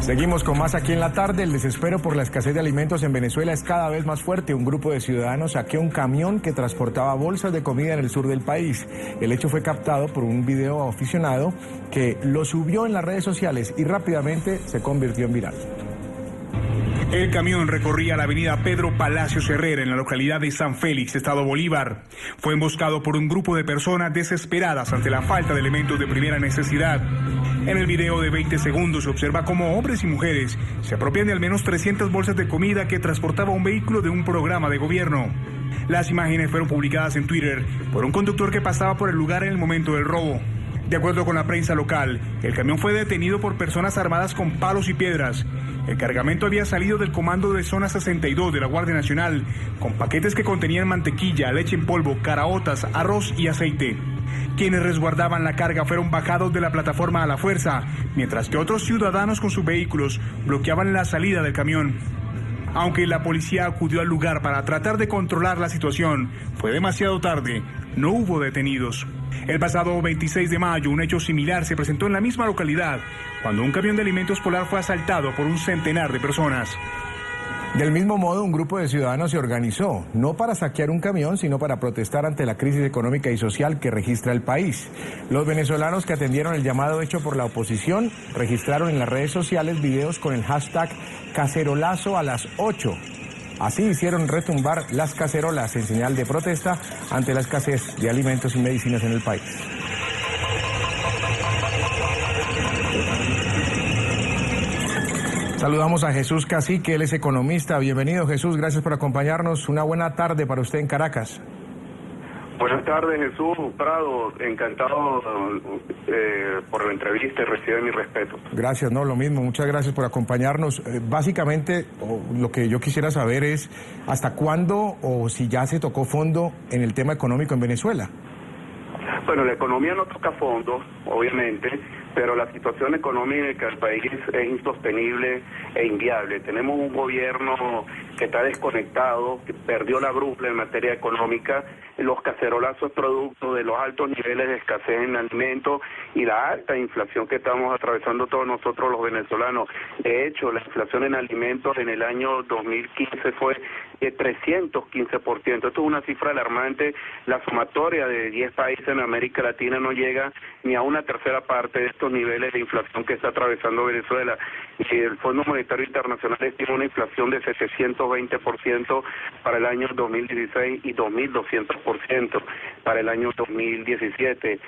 Seguimos con más aquí en la tarde. El desespero por la escasez de alimentos en Venezuela es cada vez más fuerte. Un grupo de ciudadanos saqueó un camión que transportaba bolsas de comida en el sur del país. El hecho fue captado por un video aficionado que lo subió en las redes sociales y rápidamente se convirtió en viral. El camión recorría la avenida Pedro Palacios Herrera en la localidad de San Félix, estado Bolívar. Fue emboscado por un grupo de personas desesperadas ante la falta de elementos de primera necesidad. En el video de 20 segundos se observa cómo hombres y mujeres se apropian de al menos 300 bolsas de comida que transportaba un vehículo de un programa de gobierno. Las imágenes fueron publicadas en Twitter por un conductor que pasaba por el lugar en el momento del robo. De acuerdo con la prensa local, el camión fue detenido por personas armadas con palos y piedras. El cargamento había salido del comando de zona 62 de la Guardia Nacional, con paquetes que contenían mantequilla, leche en polvo, caraotas, arroz y aceite. Quienes resguardaban la carga fueron bajados de la plataforma a la fuerza, mientras que otros ciudadanos con sus vehículos bloqueaban la salida del camión. Aunque la policía acudió al lugar para tratar de controlar la situación, fue demasiado tarde, no hubo detenidos. El pasado 26 de mayo, un hecho similar se presentó en la misma localidad, cuando un camión de alimentos Polar fue asaltado por un centenar de personas. Del mismo modo, un grupo de ciudadanos se organizó, no para saquear un camión, sino para protestar ante la crisis económica y social que registra el país. Los venezolanos que atendieron el llamado hecho por la oposición registraron en las redes sociales videos con el hashtag Cacerolazo a las 8. Así hicieron retumbar las cacerolas en señal de protesta ante la escasez de alimentos y medicinas en el país. Saludamos a Jesús Cacique, él es economista. Bienvenido, Jesús, gracias por acompañarnos. Una buena tarde para usted en Caracas. Buenas tardes, Jesús Prado, encantado por la entrevista y recibe mi respeto. Gracias, no, lo mismo, muchas gracias por acompañarnos. Básicamente, lo que yo quisiera saber es hasta cuándo o si ya se tocó fondo en el tema económico en Venezuela. Bueno, la economía no toca fondo, obviamente, pero la situación económica del país es insostenible e inviable. Tenemos un gobierno que está desconectado, que perdió la brújula en materia económica. Los cacerolazos producto de los altos niveles de escasez en alimentos y la alta inflación que estamos atravesando todos nosotros los venezolanos. De hecho, la inflación en alimentos en el año 2015 fue de 315%. Esto es una cifra alarmante. La sumatoria de 10 países en América Latina no llega ni a una tercera parte de estos niveles de inflación que está atravesando Venezuela. Y el Fondo Monetario Internacional estima una inflación de 720% para el año 2016 y 2.200% para el año 2017.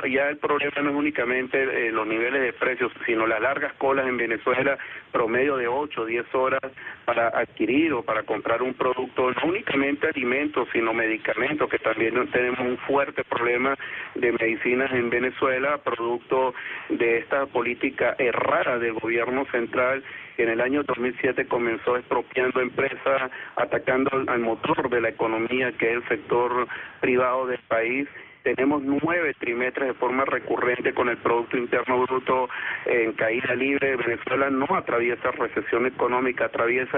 Ya el problema no es únicamente los niveles de precios, sino las largas colas en Venezuela, promedio de 8 o 10 horas para adquirir o para comprar un producto, no únicamente alimentos, sino medicamentos, que también tenemos un fuerte problema de medicinas en Venezuela, producto de esta política errada del gobierno central, que en el año 2007 comenzó expropiando empresas, atacando al motor de la economía, que es el sector privado del país. Tenemos 9 trimestres de forma recurrente con el Producto Interno Bruto en caída libre. Venezuela no atraviesa recesión económica, atraviesa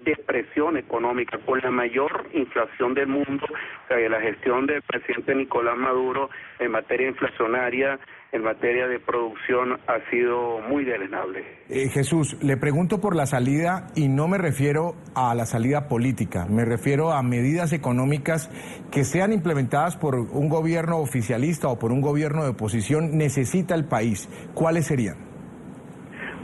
depresión económica con la mayor inflación del mundo. O sea, la gestión del presidente Nicolás Maduro en materia inflacionaria, en materia de producción, ha sido muy deleznable. Jesús, le pregunto por la salida y no me refiero a la salida política, me refiero a medidas económicas que sean implementadas por un gobierno oficialista o por un gobierno de oposición. ¿Necesita el país? ¿Cuáles serían?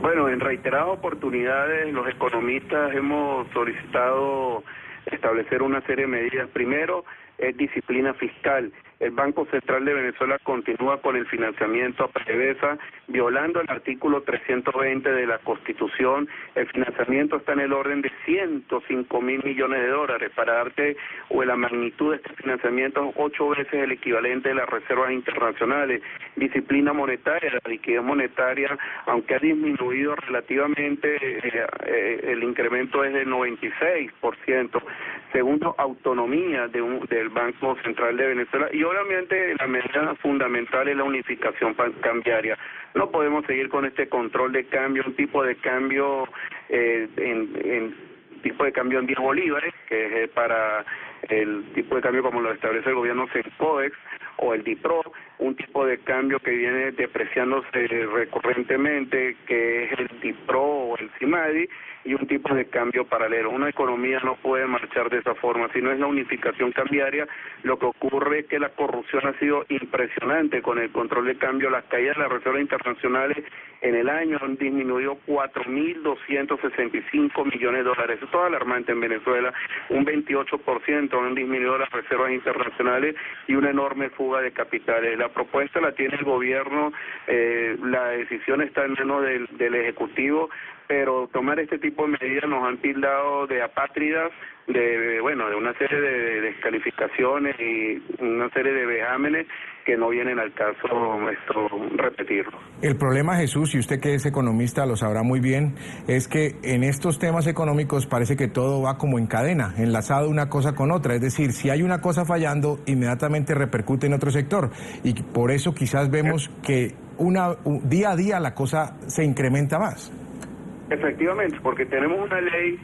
Bueno, en reiteradas oportunidades los economistas hemos solicitado establecer una serie de medidas. Primero, es disciplina fiscal. El Banco Central de Venezuela continúa con el financiamiento a PDVSA, violando el artículo 320 de la Constitución. El financiamiento está en el orden de 105.000 millones de dólares. Para darte la magnitud de este financiamiento, 8 veces el equivalente de las reservas internacionales. Disciplina monetaria, la liquidez monetaria, aunque ha disminuido relativamente, el incremento es del 96%. Segundo, autonomía del Banco Central de Venezuela. Y obviamente la medida fundamental es la unificación cambiaria. No podemos seguir con este control de cambio, un tipo de cambio tipo de cambio en 10 bolívares, que es para el tipo de cambio como lo establece el gobierno CENCODEX, o el DIPRO, un tipo de cambio que viene depreciándose recurrentemente, que es el DIPRO o el CIMADI, y un tipo de cambio paralelo. Una economía no puede marchar de esa forma. Si no es la unificación cambiaria, lo que ocurre es que la corrupción ha sido impresionante con el control de cambio. Las caídas de las reservas internacionales en el año han disminuido 4.265 millones de dólares. Eso es todo alarmante en Venezuela. Un 28% han disminuido las reservas internacionales y una enorme fuga de capitales. La propuesta la tiene el gobierno, la decisión está en manos del Ejecutivo, pero tomar este tipo de medidas nos han tildado de apátridas, de una serie de descalificaciones y una serie de vejámenes que no vienen al caso repetirlo. El problema, Jesús, y usted que es economista lo sabrá muy bien, es que en estos temas económicos parece que todo va como en cadena, enlazado una cosa con otra. Es decir, si hay una cosa fallando, inmediatamente repercute en otro sector. Y por eso quizás vemos que día a día la cosa se incrementa más. Efectivamente, porque tenemos una ley,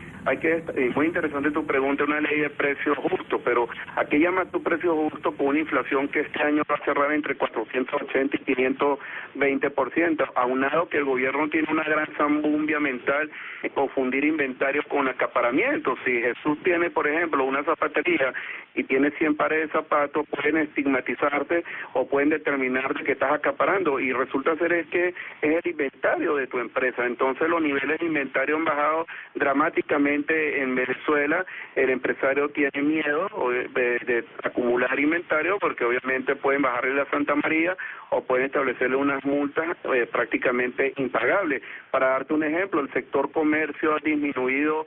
muy interesante tu pregunta, una ley de precios justos, pero ¿a qué llama tu precio justo con una inflación que este año va a cerrar entre 480 y 520%, aunado que el gobierno tiene una gran zambumbia mental en confundir inventario con acaparamiento? Si Jesús tiene, por ejemplo, una zapatería y tiene 100 pares de zapatos, pueden estigmatizarte o pueden determinar que estás acaparando, y resulta ser es que es el inventario de tu empresa. Entonces los niveles de inventario han bajado dramáticamente en Venezuela. El empresario tiene miedo de acumular inventario porque obviamente pueden bajarle la Santa María o pueden establecerle unas multas prácticamente impagables. Para darte un ejemplo, el sector comercio ha disminuido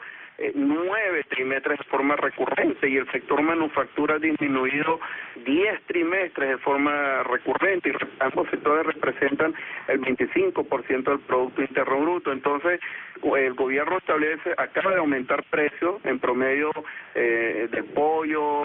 9 trimestres de forma recurrente y el sector manufactura ha disminuido 10 trimestres de forma recurrente, y ambos sectores representan el 25% del Producto Interno Bruto. Entonces, el gobierno acaba de aumentar precios en promedio del pollo,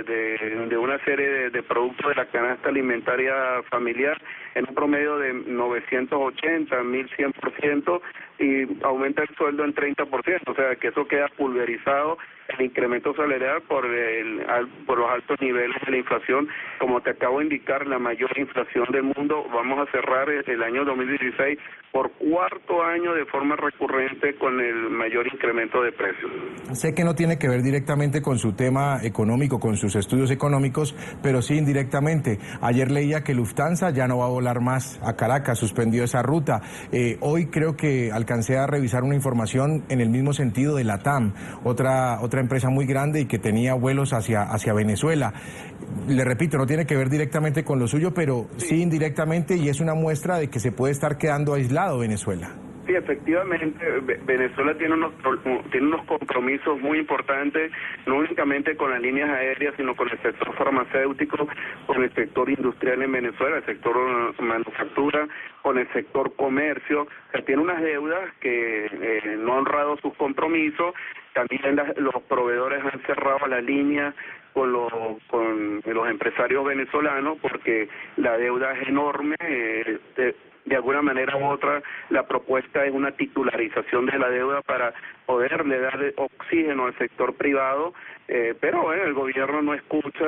de una serie de productos de la canasta alimentaria familiar, en un promedio de 980, 1100%, y aumenta el sueldo en 30%, o sea que eso queda pulverizado el incremento salarial por los altos niveles de la inflación. Como te acabo de indicar, la mayor inflación del mundo. Vamos a cerrar el año 2016 por cuarto año de forma recurrente con el mayor incremento de precios. Sé que no tiene que ver directamente con su tema económico, con sus estudios económicos, pero sí indirectamente. Ayer leía que Lufthansa ya no va a volar más a Caracas, suspendió esa ruta. Hoy creo que alcancé a revisar una información en el mismo sentido de LATAM, otra empresa muy grande y que tenía vuelos hacia Venezuela. Le repito, no tiene que ver directamente con lo suyo, pero sí indirectamente, y es una muestra de que se puede estar quedando aislado Venezuela. Sí, efectivamente, Venezuela tiene unos compromisos muy importantes, no únicamente con las líneas aéreas, sino con el sector farmacéutico, con el sector industrial en Venezuela, el sector manufactura, con el sector comercio. O sea, tiene unas deudas que no han honrado sus compromisos. También los proveedores han cerrado la línea con los empresarios venezolanos porque la deuda es enorme. De alguna manera u otra, la propuesta es una titularización de la deuda para poderle dar oxígeno al sector privado, pero el gobierno no escucha.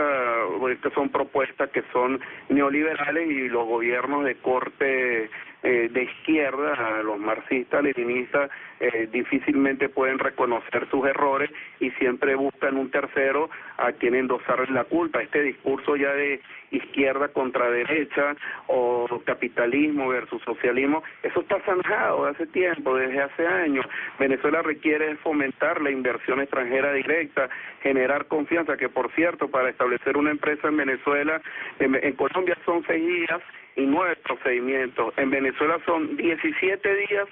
Estas son propuestas que son neoliberales, y los gobiernos de corte de izquierda, los marxistas, leninistas, difícilmente pueden reconocer sus errores y siempre buscan un tercero a quien endosarle la culpa. Este discurso ya de izquierda contra derecha o capitalismo versus socialismo, eso está zanjado hace tiempo, desde hace años. Venezuela requiere fomentar la inversión extranjera directa, generar confianza, que por cierto, para establecer una empresa en Venezuela, en Colombia son 6 días y 9 procedimientos. En Venezuela son 17 días,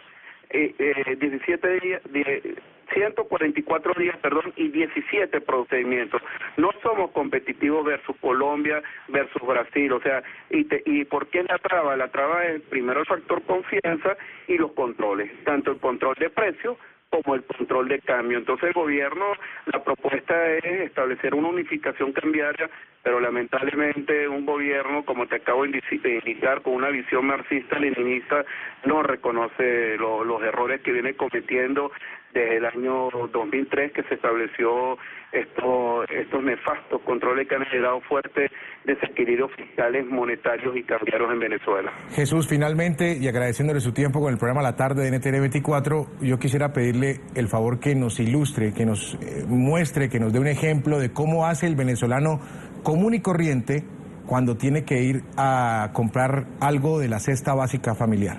144 días, y 17 procedimientos. No somos competitivos versus Colombia, versus Brasil. O sea, ¿y por qué la traba? La traba es primero el factor confianza y los controles, tanto el control de precios como el control de cambio. Entonces el gobierno, la propuesta es establecer una unificación cambiaria, pero lamentablemente un gobierno, como te acabo de indicar, con una visión marxista-leninista, no reconoce los errores que viene cometiendo desde el año 2003, que se estableció estos nefastos controles que han generado fuerte desequilibrios fiscales, monetarios y cambiarios en Venezuela. Jesús, finalmente, y agradeciéndole su tiempo con el programa La Tarde de NTN 24, yo quisiera pedirle el favor que nos ilustre, que nos muestre, que nos dé un ejemplo de cómo hace el venezolano común y corriente cuando tiene que ir a comprar algo de la cesta básica familiar.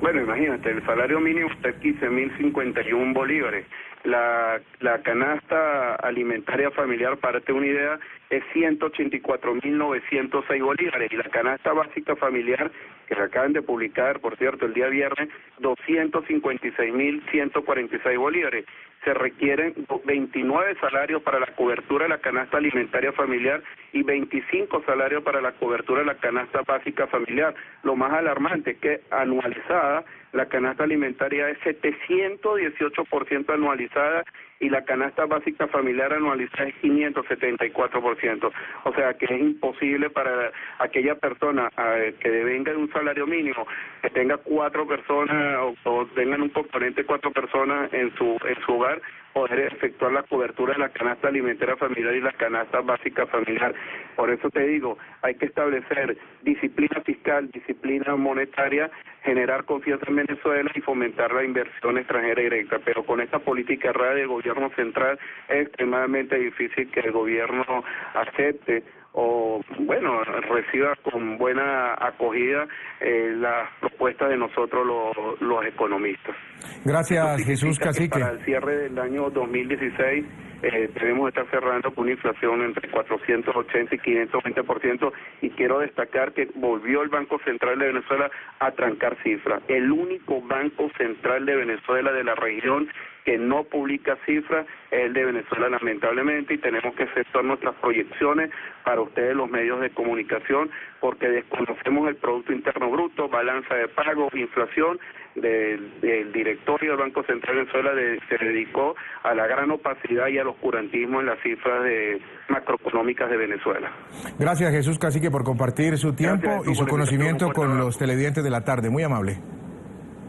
Bueno, imagínate, el salario mínimo está en 15.051 bolívares. La canasta alimentaria familiar, para darte una idea, es 184.906 bolívares. Y la canasta básica familiar, que la acaban de publicar, por cierto, el día viernes, 256.146 bolívares. Se requieren 29 salarios para la cobertura de la canasta alimentaria familiar y 25 salarios para la cobertura de la canasta básica familiar. Lo más alarmante es que anualizada, la canasta alimentaria es 718% anualizada y la canasta básica familiar anualizada es 574%. O sea que es imposible para aquella persona que devenga de un salario mínimo, que tenga 4 personas o tengan un componente de 4 personas en su hogar, poder efectuar la cobertura de la canasta alimentaria familiar y la canasta básica familiar. Por eso te digo, hay que establecer disciplina fiscal, disciplina monetaria, generar confianza en Venezuela y fomentar la inversión extranjera directa. Pero con esta política errada del gobierno central es extremadamente difícil que el gobierno acepte o, bueno, reciba con buena acogida las propuestas de nosotros los economistas. Gracias, Jesús Cacique. Para el cierre del año 2016 debemos estar cerrando con una inflación entre 480 y 520%, y quiero destacar que volvió el Banco Central de Venezuela a trancar cifras. El único Banco Central de Venezuela de la región que no publica cifras es el de Venezuela, lamentablemente, y tenemos que efectuar nuestras proyecciones para ustedes, los medios de comunicación, porque desconocemos el Producto Interno Bruto, balanza de pagos, inflación. Del directorio del Banco Central de Venezuela se dedicó a la gran opacidad y al oscurantismo en las cifras macroeconómicas de Venezuela. Gracias, Jesús Cacique, por compartir su tiempo y su conocimiento con los televidentes de La Tarde. Muy amable.